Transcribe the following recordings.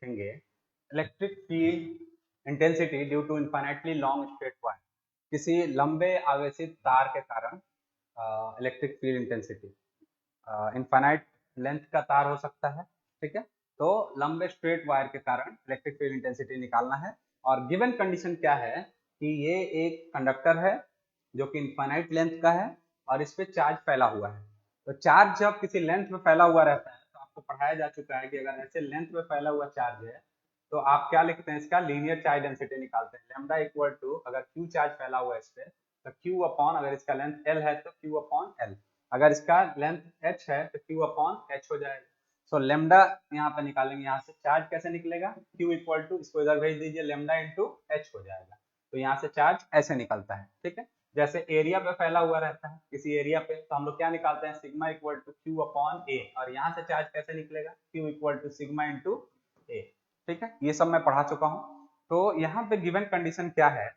देखेंगे electric field intensity due to infinitely long straight wire, किसी लंबे आवेशित तार के कारण electric field intensity, infinite length का तार हो सकता है, ठीक है। तो लंबे स्ट्रेट वायर के कारण इलेक्ट्रिक फील्ड इंटेंसिटी निकालना है, और गिवन कंडीशन क्या है कि ये एक कंडक्टर है जो कि इनफाइनाइट लेंथ का है और इस पे चार्ज फैला हुआ है। तो चार्ज जब किसी लेंथ में फैला हुआ रहता है तो आपको पढ़ाया जा चुका है कि अगर ऐसे लेंथ में फैला हुआ चार्ज है तो आप क्या लिखते हैं, इसका लीनियर चार्ज डेंसिटी निकालते हैं। लैम्डा इक्वल टू, अगर क्यू चार्ज फैला हुआ है इस पे तो क्यू अपॉन, अगर इसका लेंथ एल है तो क्यू अपॉन एल, अगर इसका लेंथ एच है तो क्यू अपॉन एच हो जाएगा। सो लेमडा यहाँ पे निकालेंगे, यहाँ से चार्ज कैसे निकलेगा, क्यू इक्वल टू, इसको इधर भेज दीजिए, लेमडा इंटू एच हो जाएगा। तो यहाँ से चार्ज ऐसे निकलता है, ठीक है। जैसे एरिया पे फैला हुआ रहता है किसी एरिया पे तो हम लोग क्या निकालते हैं, sigma equal to Q upon A, और यहाँ से चार्ज कैसे निकलेगा, Q equal to sigma into A, ठीक है। ये सब मैं पढ़ा चुका हूँ। तो यहाँ पे गिवन कंडीशन क्या है,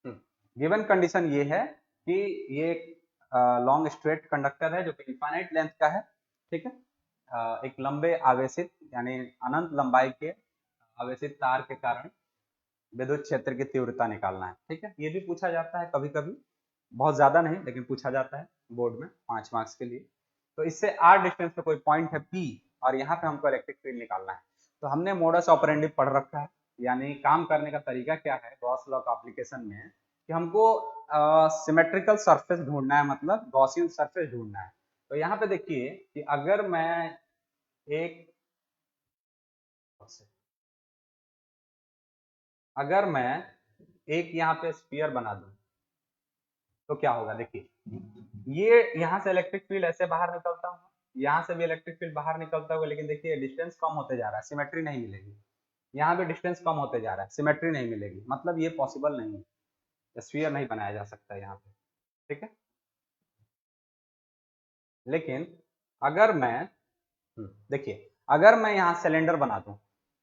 गिवन कंडीशन ये है कि ये लॉन्ग स्ट्रेट कंडक्टर है जो कि इनफाइनाइट लेंथ का है, ठीक है। एक लंबे आवेशित यानी अनंत लंबाई के आवेशित तार के कारण विद्युत क्षेत्र की तीव्रता निकालना है, ठीक है। ये भी पूछा जाता है कभी कभी, बहुत ज्यादा नहीं लेकिन पूछा जाता है बोर्ड में 5 मार्क्स के लिए। तो इससे आर डिस्टेंस पे कोई पॉइंट है पी और यहाँ पे हमको इलेक्ट्रिक फील्ड निकालना है। तो हमने मोडस ऑपरेंडी पढ़ रखा है, यानी काम करने का तरीका क्या है गॉस लॉ का एप्लीकेशन में, कि हमको सिमेट्रिकल सरफेस ढूंढना है, मतलब गॉसियन सरफेस ढूंढना है। तो यहाँ पे देखिए कि अगर मैं एक अगर मैं एक यहाँ पे स्फीयर बना दूं तो क्या होगा, देखिए ये यहाँ से इलेक्ट्रिक फील्ड ऐसे बाहर निकलता हुआ, यहाँ से भी इलेक्ट्रिक फील्ड बाहर निकलता हुआ, लेकिन देखिए डिस्टेंस कम होते जा रहा है, सिमेट्री नहीं मिलेगी। यहाँ पे डिस्टेंस कम होते जा रहा है, सिमेट्री नहीं मिलेगी, मतलब ये पॉसिबल नहीं है, स्फीयर नहीं बनाया जा सकता यहाँ पे, ठीक है। लेकिन अगर मैं देखिए अगर मैं यहाँ सिलेंडर बना दूं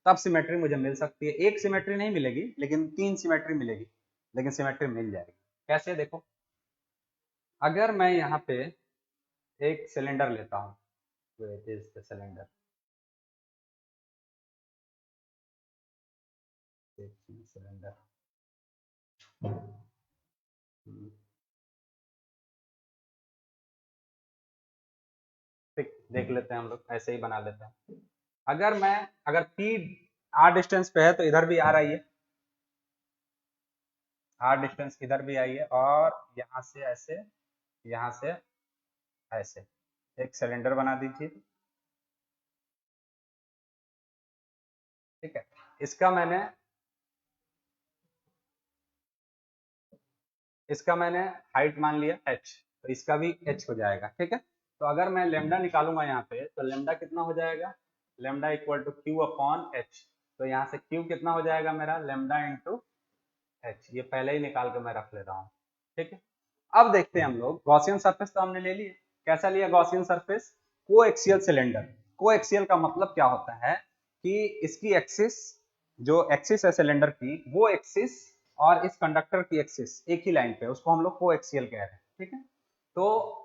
तब सिमेट्री मुझे मिल सकती है, एक सिमेट्री नहीं मिलेगी लेकिन 3 सिमेट्री मिलेगी, लेकिन सिमेट्री मिल जाएगी। कैसे, देखो अगर मैं यहाँ पे एक सिलेंडर लेता हूँ, सिलेंडर सिलेंडर ठीक, देख लेते हैं हम लोग, ऐसे ही बना लेते हैं। अगर पी आर डिस्टेंस पे है तो इधर भी आ रही है, आर डिस्टेंस इधर भी आई है, और यहाँ से ऐसे, यहाँ से ऐसे एक सिलेंडर बना दीजिए, ठीक है। इसका मैंने इसका मैंने हाइट मान लिया h, तो इसका भी h हो जाएगा, ठीक है। तो अगर मैं लेमडा निकालूंगा यहाँ पे तो लेमडा कितना हो जाएगा, lambda equal to Q upon H. तो यहाँ से क्यू कितना हो जाएगा मेरा, लेमडा इंटू एच, ये पहले ही निकाल के मैं रख ले रहा हूँ, ठीक है। अब देखते हैं हम लोग गॉसियन सरफेस तो हमने ले लिया, कैसा लिया Gaussian surface, coaxial cylinder. Coaxial का मतलब क्या होता है कि इसकी एक्सिस, जो एक्सिस है सिलेंडर की, वो एक्सिस और इस कंडक्टर की एक्सिस एक ही लाइन पे, उसको हम लोग कोएक्सियल कह रहे हैं, ठीक है। तो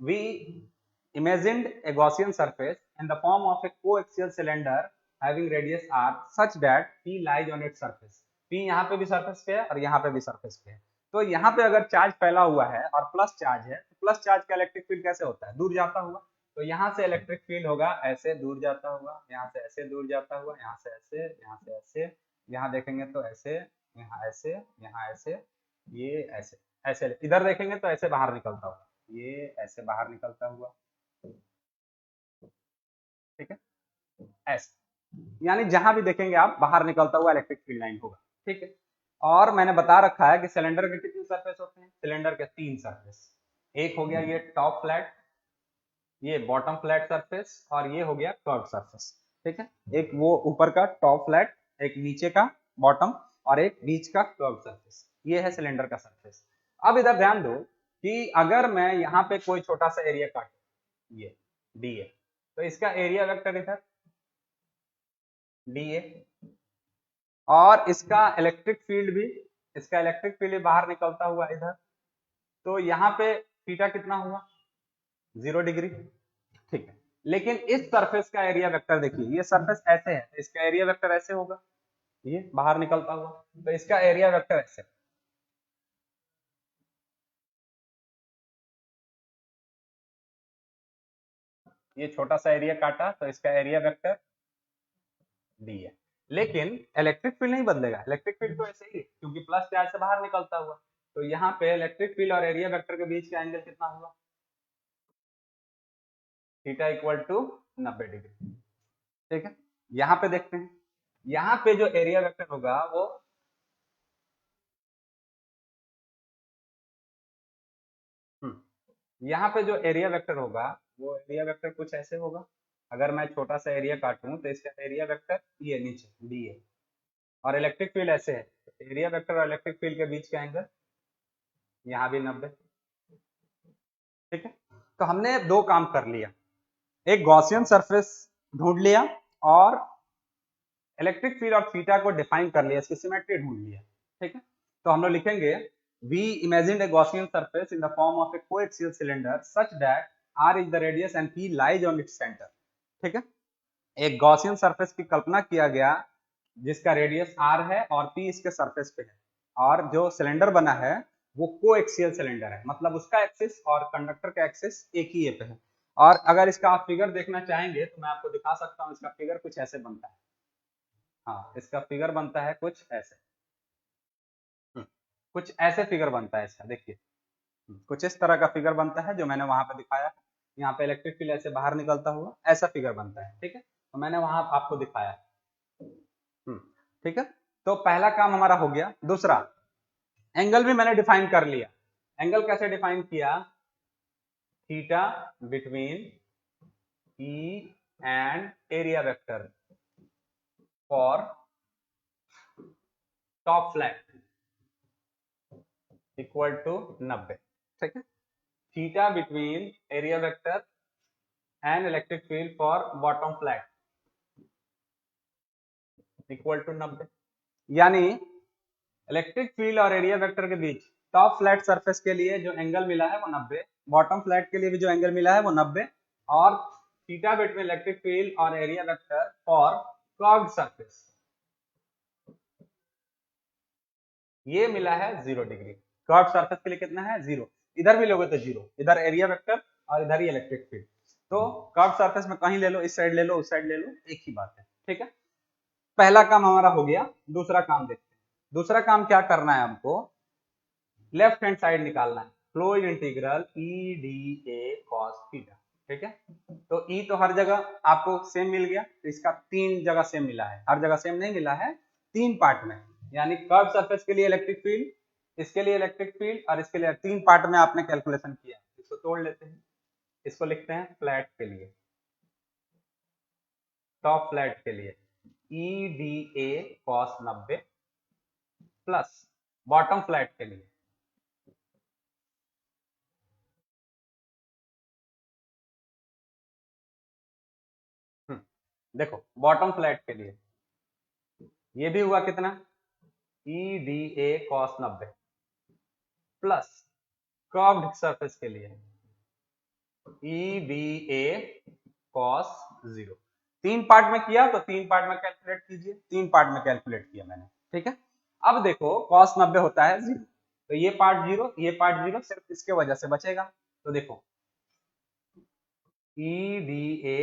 we imagined a Gaussian surface in the form of a coaxial cylinder having radius r such that P lies on its surface. P यहाँ पे भी सरफेस पे है और यहाँ पे भी सरफेस पे है। तो यहाँ पे अगर चार्ज फैला हुआ है और प्लस चार्ज है तो प्लस चार्ज का इलेक्ट्रिक फील्ड कैसे होता है, दूर जाता हुआ। तो यहाँ से इलेक्ट्रिक फील्ड होगा ऐसे दूर जाता हुआ, यहाँ से ऐसे दूर जाता हुआ, यहाँ से ऐसे, यहाँ से ऐसे, यहाँ देखेंगे तो ऐसे, यहाँ ऐसे, यहाँ ऐसे, ये ऐसे, ऐसे इधर देखेंगे तो ऐसे बाहर निकलता हुआ, ये ऐसे बाहर निकलता हुआ, ठीक है, ऐसे, यानी जहां भी देखेंगे आप बाहर निकलता हुआ इलेक्ट्रिक फील्ड लाइन होगा, ठीक है। और मैंने बता रखा है कि सिलेंडर के कितने सरफेस होते हैं, सिलेंडर के 3 सरफेस, एक हो गया ये टॉप फ्लैट, ये बॉटम फ्लैट सरफेस, और ये हो गया कर्व सरफेस, ठीक है। एक वो ऊपर का टॉप फ्लैट, एक नीचे का बॉटम, और एक बीच का कर्व सरफेस, ये है सिलेंडर का सरफेस। अब इधर ध्यान दो कि अगर मैं यहाँ पे कोई छोटा सा एरिया काटू, ये डी है, तो इसका एरिया वेक्टर इधर डी ए, और इसका इलेक्ट्रिक फील्ड भी बाहर निकलता हुआ इधर, तो यहाँ पे थीटा कितना हुआ, 0 डिग्री, ठीक है। लेकिन इस सरफेस का एरिया वेक्टर देखिए, ये सरफेस ऐसे है तो इसका एरिया वेक्टर ऐसे होगा, ये बाहर निकलता हुआ, तो इसका एरिया वेक्टर ऐसे, ये छोटा सा एरिया काटा तो इसका एरिया वेक्टर डी है। लेकिन इलेक्ट्रिक फील्ड नहीं बदलेगा, इलेक्ट्रिक फील्ड तो ऐसे ही क्योंकि प्लस चार्ज से बाहर निकलता हुआ, तो यहाँ पे इलेक्ट्रिक फील्ड और एरिया वेक्टर के बीच का एंगल कितना हुआ, थीटा इक्वल टू 90 डिग्री। ठीक है, यहाँ पे देखते हैं, यहाँ पे जो एरिया वेक्टर होगा वो यहाँ पे जो एरिया वेक्टर होगा वो एरिया वेक्टर कुछ ऐसे होगा, अगर मैं छोटा सा एरिया काटूं तो इसका एरिया वेक्टर ये नीचे डी है, और इलेक्ट्रिक फील्ड ऐसे है, तो एरिया वेक्टर और इलेक्ट्रिक फील्ड के बीच का एंगल यहाँ भी 90। ठीक है, तो हमने दो काम कर लिया, एक गॉसियन सरफेस ढूंढ लिया और इलेक्ट्रिक फील्ड और थीटा को डिफाइन कर लिया, इसकी सिमेट्री ढूंढ लिया। ठीक है, तो हम लोग लिखेंगे we imagined a Gaussian surface in the form of a coaxial cylinder such that r is the radius and p lies on its center। ठीक है, एक गॉसियन सरफेस की कल्पना किया गया जिसका रेडियस r है और p इसके सरफेस पे है, और जो सिलेंडर बना है वो कोएक्सियल सिलेंडर है, मतलब उसका एक्सिस और कंडक्टर का एक्सिस एक ही पे है। और अगर इसका आप फिगर देखना चाहेंगे तो मैं आपको दिखा सकता हूँ, इसका फिगर कुछ ऐसे बनता है। हाँ, इसका फिगर बनता है कुछ ऐसे, कुछ ऐसे फिगर बनता है इसका, देखिए कुछ इस तरह का फिगर बनता है जो मैंने वहां पे दिखाया है, यहाँ पे इलेक्ट्रिक फील्ड ऐसे बाहर निकलता हुआ ऐसा फिगर बनता है। ठीक है, तो मैंने वहां आपको दिखाया। ठीक है, तो पहला काम हमारा हो गया। दूसरा, एंगल भी मैंने डिफाइन कर लिया। एंगल कैसे डिफाइन किया, theta between E and area vector for top flat equal to 90। ठीक है, theta between area vector and electric field for bottom flat equal to 90। यानी इलेक्ट्रिक फील्ड और एरिया वेक्टर के बीच टॉप फ्लैट सरफेस के लिए जो एंगल मिला है वो 90, बॉटम फ्लैट के लिए भी जो एंगल मिला है वो 90, और थीटा बिटवीन इलेक्ट्रिक फील्ड और area vector for curved surface ये मिला है 0 डिग्री। कर्व्ड सरफेस के लिए कितना है, 0। इधर भी लोगे तो 0, इधर एरिया वेक्टर और इधर ही इलेक्ट्रिक फील्ड, तो कर्व्ड सरफेस में कहीं ले लो, इस साइड ले लो, उस साइड ले लो, एक ही बात है। ठीक है, पहला काम हमारा हो गया। दूसरा काम देखते हैं, दूसरा काम क्या करना है हमको, लेफ्ट हैंड साइड निकालना है, fluid integral E D A cos theta. ठीक है, तो ई तो हर जगह आपको सेम मिल गया, तो इसका तीन जगह सेम मिला है, हर जगह सेम नहीं मिला है, तीन पार्ट में, यानी कर्व सरफेस के लिए इलेक्ट्रिक फील्ड, इसके लिए इलेक्ट्रिक फील्ड और इसके लिए तीन पार्ट में आपने कैलकुलेशन किया। इसको तोड़ लेते हैं, इसको लिखते हैं फ्लैट के लिए, टॉप फ्लैट के लिए ई D A cos 90 plus bottom flat के लिए देखो बॉटम फ्लैट के लिए ये भी हुआ कितना, ई D A cos 90 plus curved surface के लिए ई डी ए कॉस 0। तीन पार्ट में किया तो तीन पार्ट में कैलकुलेट कीजिए, तीन पार्ट में कैलकुलेट किया मैंने। ठीक है, अब देखो कॉस 90 होता है 0, तो ये पार्ट 0, ये पार्ट 0, सिर्फ इसके वजह से बचेगा। तो देखो E D A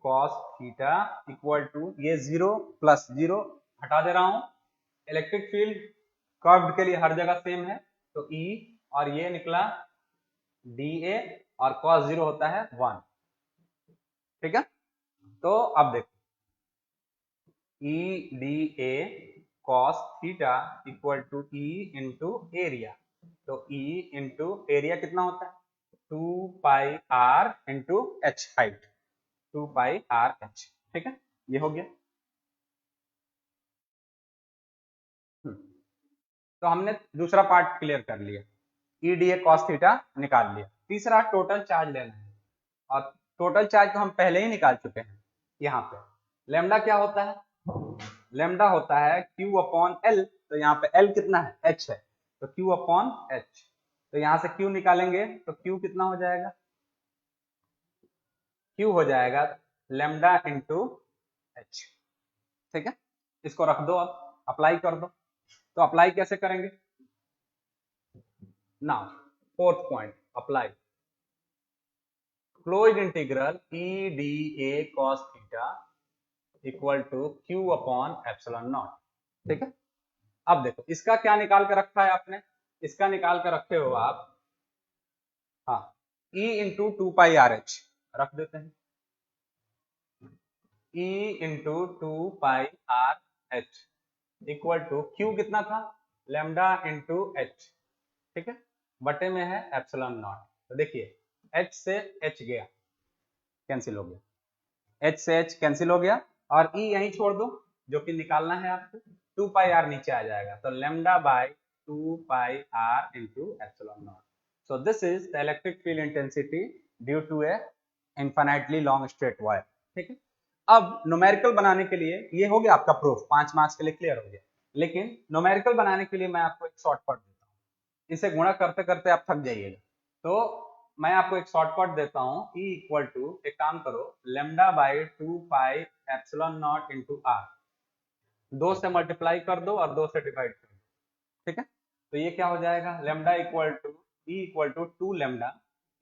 cos theta equal to ये 0 प्लस 0 हटा दे रहा हूं, इलेक्ट्रिक फील्ड कर्व्ड के लिए हर जगह सेम है, तो ई और ये निकला डी ए, और कॉस 0 होता है 1। ठीक है, तो अब देखो E D A cos theta equal to E into area, तो ई इंटू एरिया कितना होता है 2 pi R into H, height 2 pi R H. ठीक है, ये हो गया। तो हमने दूसरा पार्ट क्लियर कर लिया, ई डी ए कॉस थीटा निकाल लिया। तीसरा टोटल चार्ज लेना है, और टोटल चार्ज तो हम पहले ही निकाल चुके हैं। यहाँ पे लेमडा क्या होता है, लेमडा होता है क्यू अपॉन एल, तो यहाँ पे एल कितना है, एच है, तो क्यू अपॉन एच, तो यहाँ से क्यू निकालेंगे तो क्यू कितना हो जाएगा, क्यू हो जाएगा लेमडा इंटू एच। ठीक है, इसको रख दो, अब अप्लाई कर दो। तो अप्लाई कैसे करेंगे? Now fourth point, apply fluid integral E D A cos theta equal to Q upon epsilon naught. ठीक है, अब देखो इसका क्या निकाल के रखा है आपने, इसका निकाल के रखे हो आप, हाँ, E into two pi R H रख देते हैं, E into two pi R H equal to Q कितना था, लेमडा इंटू एच। ठीक है, बटे में है एप्सिलॉन नॉट। तो देखिए एच से एच गया, कैंसिल हो गया, एच से एच कैंसिल हो गया, और ई यहीं छोड़ दो, जो कि निकालना है आपको, टू पाई आर नीचे आ जाएगा, तो lambda by two pi R into epsilon naught. So this is the electric field intensity due to a infinitely long straight wire. ठीक है, अब न्यूमेरिकल बनाने के लिए ये हो गया आपका प्रूफ, 5 मार्क्स के लिए क्लियर हो गया। लेकिन न्यूमेरिकल बनाने के लिए मैं आपको एक शॉर्टकट देता हूँ, इसे गुणा करते करते आप थक जाइएगा। तो मैं आपको एक शॉर्टकट देता हूँ, ई इक्वल टू, एक काम करो, lambda by two pi epsilon naught into R, 2 से मल्टीप्लाई कर दो और 2 से डिवाइड कर दो। ठीक है, तो ये क्या हो जाएगा, lambda equal to, E equal to 2 lambda,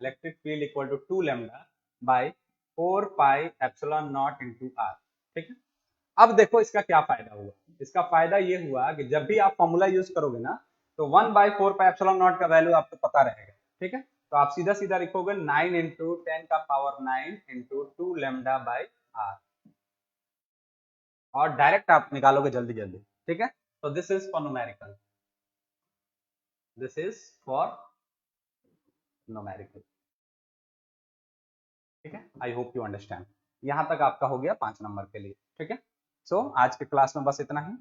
electric field equal to 2 lambda by 4 pi epsilon naught into R. ठीक है, अब देखो इसका क्या फायदा हुआ, इसका फायदा ये हुआ कि जब भी आप फॉर्मूला यूज करोगे ना, तो 1/4 पाई एप्सिलॉन नॉट का वैल्यू आपको पता रहेगा। ठीक है, तो आप सीधा सीधा लिखोगे 9 इंटू 10 का power 9 into 2 lambda by R, और डायरेक्ट आप निकालोगे जल्दी जल्दी। ठीक है, तो this is for numerical, this is for numerical. ठीक है, आई होप यू अंडरस्टैंड। यहां तक आपका हो गया 5 नंबर के लिए। ठीक है, सो आज के क्लास में बस इतना ही।